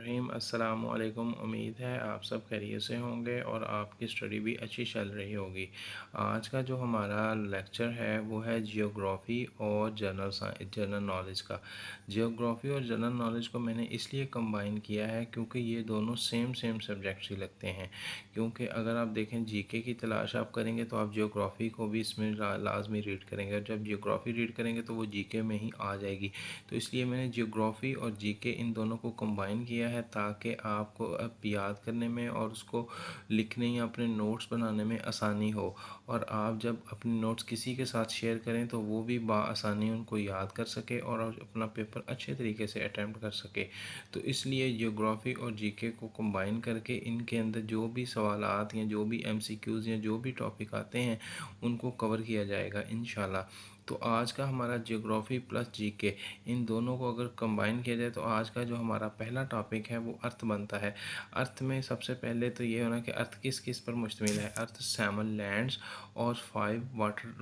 रहीम अस्सलामु अलैकुम। उम्मीद है आप सब खैरियत से होंगे और आपकी स्टडी भी अच्छी चल रही होगी। आज का जो हमारा लेक्चर है वो है जियोग्राफ़ी और जनरल नॉलेज का। जियोग्राफ़ी और जनरल नॉलेज को मैंने इसलिए कंबाइन किया है क्योंकि ये दोनों सेम सेम सब्जेक्ट्स ही लगते हैं। क्योंकि अगर आप देखें जीके की तलाश आप करेंगे तो आप जियोग्राफ़ी को भी इसमें लाजमी रीड करेंगे, और जब जियोग्राफ़ी रीड करेंगे तो वो जीके में ही आ जाएगी। तो इसलिए मैंने जियोग्राफ़ी और जीके इन दोनों को कंबाइन किया है ताकि आपको अब याद करने में और उसको लिखने या अपने नोट्स बनाने में आसानी हो, और आप जब अपने नोट्स किसी के साथ शेयर करें तो वो भी आसानी उनको याद कर सके और अपना पेपर अच्छे तरीके से अटैम्प्ट कर सके। तो इसलिए जियोग्राफ़ी और जीके को कंबाइन करके इनके अंदर जो भी सवालात या जो भी एमसीक्यूज़ या जो भी टॉपिक आते हैं उनको कवर किया जाएगा इंशाल्लाह। तो आज का हमारा जियोग्राफ़ी प्लस जीके इन दोनों को अगर कंबाइन किया जाए तो आज का जो हमारा पहला टॉपिक है वो अर्थ बनता है। अर्थ में सबसे पहले तो ये होना कि अर्थ किस किस पर मुश्तमिल है। अर्थ 7 लैंड्स और 5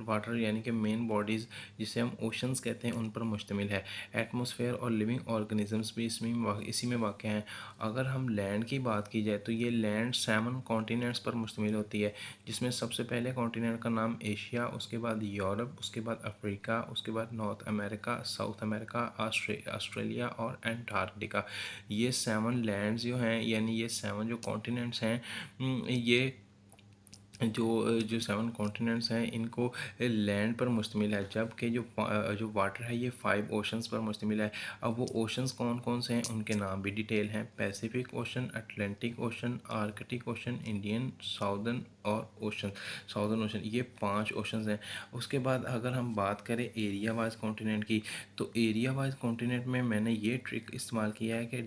वाटर यानी कि मेन बॉडीज़ जिसे हम ओशंस कहते हैं उन पर मुश्तमिल है। एटमॉस्फेयर और लिविंग ऑर्गेनिजम्स भी इसी में वाक़ हैं। अगर हम लैंड की बात की जाए तो ये लैंड 7 कॉन्टिनेंट्स पर मुश्तमिल होती है, जिसमें सबसे पहले कॉन्टिनेंट का नाम एशिया, उसके बाद यूरोप, उसके बाद अफ्रीका, उसके बाद north America, south America, Australia और एंटार्क्टिका। ये 7 लैंड्स जो हैं यानी ये 7 जो कॉन्टिनेंट्स हैं, ये जो 7 कॉन्टिनेंट्स हैं इनको लैंड पर मुश्तमिल है, जबकि जो वाटर है ये 5 ओशंस पर मुश्तमिल है। अब वो ओशंस कौन कौन से हैं उनके नाम भी डिटेल हैं। Pacific ocean, Atlantic ocean, Arctic ocean, Indian southern ocean, ये 5 ओशंस हैं। उसके बाद अगर हम बात करें एरिया वाइज कॉन्टिनेंट की, तो एरिया वाइज कॉन्टिनेंट में मैंने ये ट्रिक इस्तेमाल किया है कि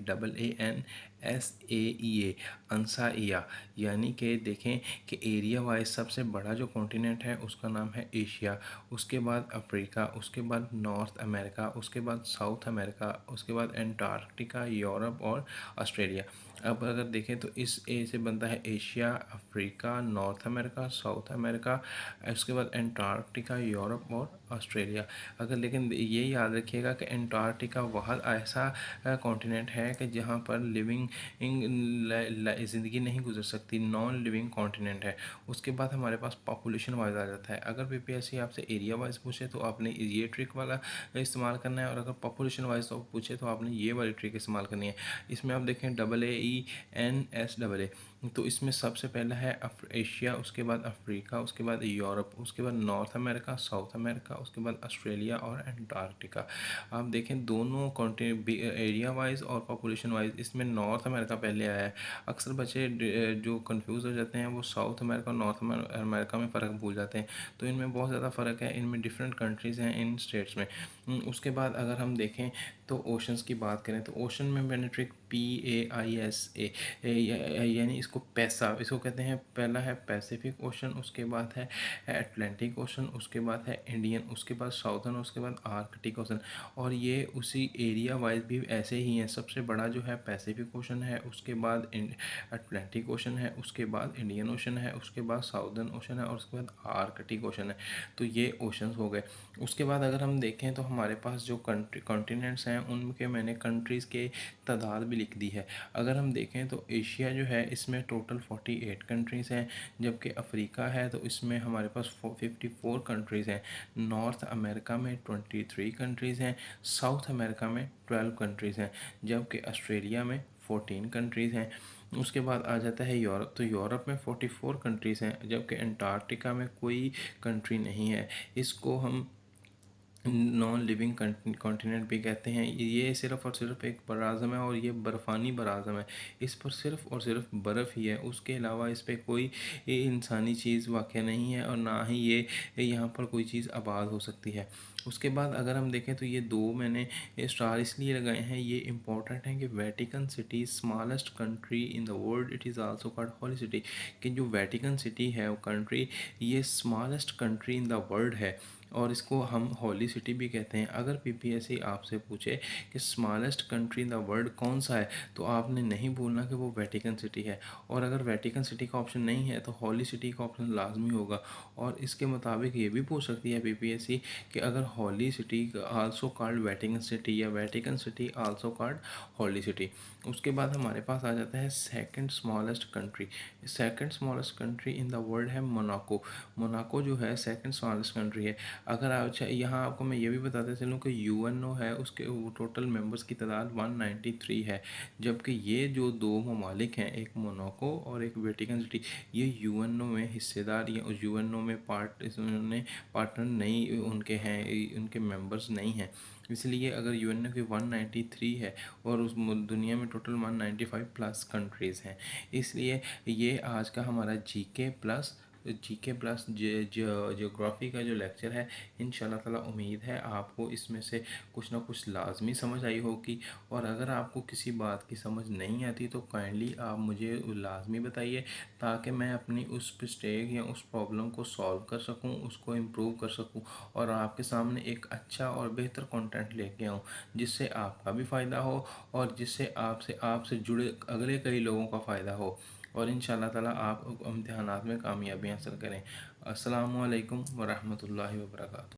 ANSAEA, अंसाइया, यानी कि देखें कि एरिया वाइज सबसे बड़ा जो कॉन्टिनेंट है उसका नाम है एशिया, उसके बाद अफ्रीका, उसके बाद नॉर्थ अमेरिका, उसके बाद साउथ अमेरिका, उसके बाद एंटार्क्टिका, यूरोप और ऑस्ट्रेलिया। अब अगर देखें तो इस ए से बनता है Asia, Africa, north America, south America, उसके बाद एंटार्क्टिका, यूरोप और ऑस्ट्रेलिया। अगर लेकिन ये याद रखिएगा कि एंटार्क्टिका वह ऐसा कॉन्टिनेंट है कि जहाँ पर लिविंग ज़िंदगी नहीं गुजर सकती, नॉन लिविंग कॉन्टिनेंट है। उसके बाद हमारे पास पॉपुलेशन वाइज आ जाता है। अगर पीपीएससी आपसे एरिया वाइज पूछे तो आपने ये ट्रिक वाला इस्तेमाल करना है, और अगर पॉपुलेशन वाइज तो पूछे तो आपने ये वाली ट्रिक इस्तेमाल करनी है। इसमें आप देखें AAENSAA, तो इसमें सबसे पहला है एशिया, उसके बाद अफ्रीका, उसके बाद यूरोप, उसके बाद नॉर्थ अमेरिका, साउथ अमेरिका, उसके बाद ऑस्ट्रेलिया और एंटार्क्टिका। आप देखें दोनों एरिया वाइज और पॉपुलेशन वाइज इसमें नॉर्थ अमेरिका पहले आया है। अक्सर बच्चे जो कंफ्यूज हो जाते हैं वो साउथ अमेरिका और नॉर्थ अमेरिका में फ़र्क भूल जाते हैं, तो इनमें बहुत ज़्यादा फ़र्क है, इनमें डिफरेंट कंट्रीज़ हैं इन स्टेट्स में। उसके बाद अगर हम देखें तो ओशंस की बात करें तो ओशन में मैंने ट्रिक PAISA, यानी इसको पैसा इसको कहते हैं। पहला है पैसिफिक ओशन, उसके बाद है अटलांटिक ओशन, उसके बाद है इंडियन, उसके बाद साउथर्न, उसके बाद आर्कटिक ओशन। और ये उसी एरिया वाइज भी ऐसे ही हैं। सबसे बड़ा जो है पैसिफिक ओशन है, उसके बाद अटलांटिक ओशन है, उसके बाद इंडियन ओशन है, उसके बाद साउदर्न ओशन है और उसके बाद आर्कटिक ओशन है। तो ये ओशंस हो गए। उसके बाद अगर हम देखें तो हमारे पास जो कॉन्टिनेंट्स हैं उनके मैंने कंट्रीज़ के तादाद भी लिख दी है। अगर हम देखें तो एशिया जो है इसमें टोटल 48 कंट्रीज़ हैं, जबकि अफ्रीका है तो इसमें हमारे पास 54 कंट्रीज़ हैं। नॉर्थ अमेरिका में 23 कंट्रीज़ हैं, साउथ अमेरिका में 12 कंट्रीज़ हैं, जबकि ऑस्ट्रेलिया में 14 कंट्रीज़ हैं। उसके बाद आ जाता है यूरोप, तो यूरोप में 44 कंट्रीज़ हैं, जबकि अंटार्कटिका में कोई कंट्री नहीं है। इसको हम नॉन लिविंग कॉन्टिनेंट भी कहते हैं। ये सिर्फ़ और सिर्फ एक बराज़म है और ये बर्फ़ानी बराज़म है। इस पर सिर्फ़ और सिर्फ बर्फ़ ही है, उसके अलावा इस पर कोई इंसानी चीज़ वाक़या नहीं है और ना ही ये यहाँ पर कोई चीज़ आबाद हो सकती है। उसके बाद अगर हम देखें तो ये दो मैंने स्टार इसलिए लगाए हैं, ये इंपॉर्टेंट हैं कि Vatican city smallest country in the world, it is also called holy city. कि जो वेटिकन सिटी है वो कंट्री, ये smallest country in the world है। और इसको हम हॉली सिटी भी कहते हैं। अगर पीपीएससी आपसे पूछे कि smallest country in the world कौन सा है, तो आपने नहीं बोलना कि वो वेटिकन सिटी है। और अगर वेटिकन सिटी का ऑप्शन नहीं है तो हॉली सिटी का ऑप्शन लाजमी होगा। और इसके मुताबिक ये भी पूछ सकती है पीपीएससी कि अगर holy city also called Vatican city या Vatican city also called holy city. उसके बाद हमारे पास आ जाता है second smallest country. Second smallest country in the world है मोनाको। मोनाको जो है सेकंड स्मॉलेस्ट कंट्री है। अगर अच्छा यहाँ आपको मैं ये भी बताते चलूँ कि यूएनओ है उसके टोटल मेंबर्स की तादाद 193 है। जबकि ये जो दो ममालिक हैं, एक मोनाको और एक वेटिकन सिटी, ये यूएनओ में हिस्सेदार या यूएनओ में इसमें पार्टनर नहीं उनके हैं, उनके मेंबर्स नहीं हैं। इसलिए अगर यूएनओ की 193 है और उस दुनिया में टोटल 195 प्लस कंट्रीज़ हैं। इसलिए ये आज का हमारा जीके प्लस जियोग्राफी का जो लेक्चर है, इंशाल्लाह ताला उम्मीद है आपको इसमें से कुछ ना कुछ लाजमी समझ आई होगी। और अगर आपको किसी बात की समझ नहीं आती तो काइंडली आप मुझे लाजमी बताइए, ताकि मैं अपनी उस मिस्टेक या उस प्रॉब्लम को सॉल्व कर सकूं, उसको इम्प्रूव कर सकूं और आपके सामने एक अच्छा और बेहतर कंटेंट लेके आऊं, जिससे आपका भी फ़ायदा हो और जिससे आपसे आपसे जुड़े अगले कई लोगों का फ़ायदा हो। और इंशाल्लाह ताला आप इम्तिहानात में कामयाबी हासिल करें। अस्सलामु अलैकुम वरहमतुल्लाहि वबरकातुहू।